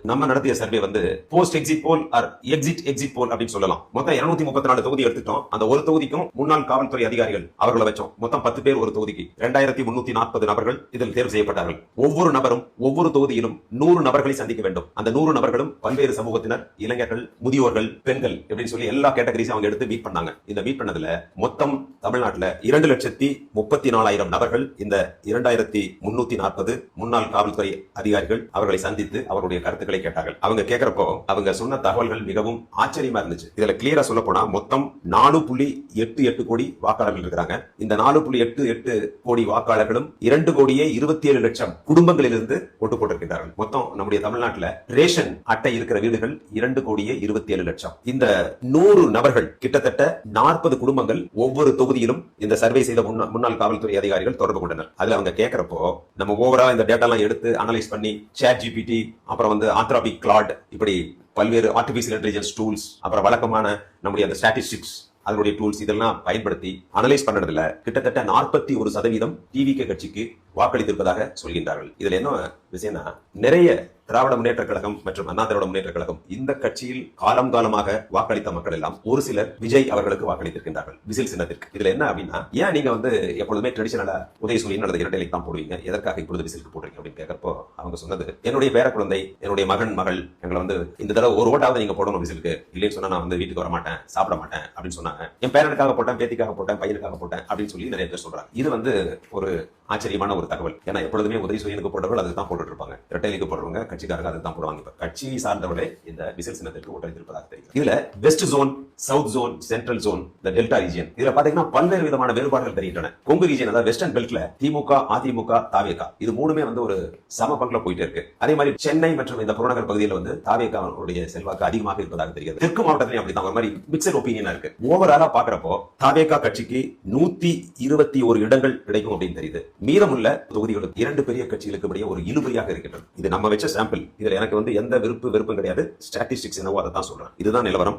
நம்ம நடத்திய சர்வே வந்து post exit poll or exit poll அப்படின்னு சொல்லலாம். மொத்தம் 234 தொகுதி எடுத்துட்டோம். அந்த ஒரு தொகுதிக்கும் முன்னாள் காவல்துறை அதிகாரிகள் அவர்களை வச்சோம். மொத்தம் 10 பேர் ஒரு தொகுதிக்கு 2340 நபர்கள் இதில் தேர்வு செய்யப்பட்டார்கள். ஒவ்வொரு நபரும் ஒவ்வொரு தொகுதியிலும் 100 நபர்களை சந்திக்க வேண்டும். அந்த 100 நபர்களும் பல்வேறு சமூகத்தினர், இளைஞர்கள், முதியோர்கள், பெண்கள் இப்படின்னு சொல்லி எல்லா கேட்டகரிஸும் அவங்க எடுத்து மீட் பண்ணாங்க. இந்த மீட் பண்ணதுல மொத்தம் தமிழ்நாட்டில் 2,34,000 நபர்கள் இந்த 2340 முன்னாள் காவல்துறை அதிகாரிகள் அவர்களை சந்தித்து அவருடைய கருத்துக்களை கேட்டார்கள். அவங்க கேட்கிறப்போ அவங்க சொன்ன தகவல்கள் மிகவும் ஆச்சரியமா இருந்துச்சு. இதுல கிளியரா சொல்ல போனா மொத்தம் 4.88 கோடி வாக்காளர்கள் இருக்கிறாங்க. இந்த 4.88 கோடி வாக்காளர்களும் 2,27,00,000 குடும்பங்களிலிருந்து ஓட்டு போட்டிருக்கிறார்கள். மொத்தம் நம்முடைய தமிழ்நாட்டில் ரேஷன் அட்டை இருக்கிற வீடுகள் 2,27,00,000. இந்த 100 நபர்கள் கிட்டத்தட்ட 40 குடும்பங்கள் ஒவ்வொரு தொகுதியிலும் இந்த சர்வே செய்த முன்னாள் காவல்துறை அதிகாரிகள் தொடர்பு கொண்டனர். அதுல அவங்க கேட்கிறப்போ நம்ம ஓவரா இந்த டேட்டா எல்லாம் எடுத்து அனலைஸ் பண்ணி ChatGPT, அப்புறம் வந்து ஆந்த்ரோபிக் கிளாட், இப்படி பல்வேறு ஆர்டிபிஷியல் இன்டெலிஜென்ஸ் டூல்ஸ், அப்புறம் வழக்கமான நம்முடைய அந்த ஸ்டாட்டிஸ்டிக்ஸ் அதனுடைய டூல்ஸ் இதெல்லாம் பயன்படுத்தி அனலைஸ் பண்ணதுல கிட்டத்தட்ட 41% டிவிகே கட்சிக்கு வாக்களித்திருப்பதாக சொல்கின்றார்கள். இதுல என்ன விஷயம்னா, நிறைய திராவிட முன்னேற்ற கழகம் மற்றும் அண்ணா திராவிட முன்னேற்ற கழகம் இந்த கட்சியில் காலம் காலமாக வாக்களித்த மக்கள் எல்லாம் ஒரு சிலர் விஜய் அவர்களுக்கு வாக்களித்திருக்கின்றார்கள், விசில் சின்னத்திற்கு. இதுல என்ன அப்படின்னா, ஏன் நீங்க வந்து எப்பொழுதுமே ட்ரெடிஷனலா உதயசூரியன் அல்லது இரட்டைலை தான் போடுவீங்க, எதற்காக இப்பொழுது விசிலுக்கு போடுறீங்க அப்படின்னு கேட்கறப்போ அவங்க சொன்னது, என்னுடைய பேர குழந்தை, என்னுடைய மகள் எங்களை வந்து இந்த தடவை ஒரு ஓட்டாவது நீங்க போடணும் விசிலுக்கு, இல்லைன்னு சொன்னா நான் வந்து வீட்டுக்கு வர மாட்டேன், சாப்பிட மாட்டேன் அப்படின்னு சொன்னாங்க. என் பேரனுக்காக போட்டேன், பேத்திக்காக போட்டேன், பையனுக்காக போட்டேன் அப்படின்னு சொல்லி நிறைய பேர் சொல்றாங்க. இது வந்து ஒரு ஆச்சரியமான ஒரு தகவல். ஏன்னா எப்பொழுதுமே உதயசூரியனுக்கு போட்டவர்கள் அதுதான் போட்டுட்டு இருப்பாங்க, இரட்டைலைக்கு போடுறவங்க கட்சிக்காரங்க அதுதான் போடுவாங்க. இப்ப கட்சி சார்ந்தவர்களே இந்த விசில் சின்னத்திற்கு ஓட்டளித்திருப்பதாக தெரியும். இதுல west zone, south zone, central zone, இந்த டெல்டா ரீஜியன், இதுல பாத்தீங்கன்னா பல்வேறு விதமான வேறுபாடுகள் தெரிகின்றன. கொங்கு ரீஜியன், அதாவது வெஸ்டர்ன் பெல்ட்ல திமுக, அதிமுக, தாவேகா இது மூணுமே வந்து ஒரு சம பங்குல போயிட்டு இருக்கு. அதே மாதிரி சென்னை மற்றும் இந்த புறநகர் பகுதியில் வந்து தாவேகாவுடைய செல்வாக்கு அதிகமாக இருப்பதாக தெரிகிறது. தெற்கு மாவட்டத்திலையும் அப்படிதான் ஒரு மாதிரி மிக்சர் ஒப்பீனியனா இருக்கு. ஓவராலா பாக்குறப்போ தாவேகா கட்சிக்கு 121 இடங்கள் கிடைக்கும் அப்படின்னு தெரியுது. மீதமுள்ள தொகுதிகளுக்கு 2 பெரிய கட்சிகளுக்கு இடையே ஒரு இழுபறியாக இருக்கின்றது. இது நம்ம வச்ச சாம்பிள். இதுல எனக்கு வந்து எந்த வெறுப்பும் கிடையாது. ஸ்டாட்டிஸ்டிக்ஸ் என்னவோ அதை தான் சொல்றேன். இதுதான் நிலவரம்.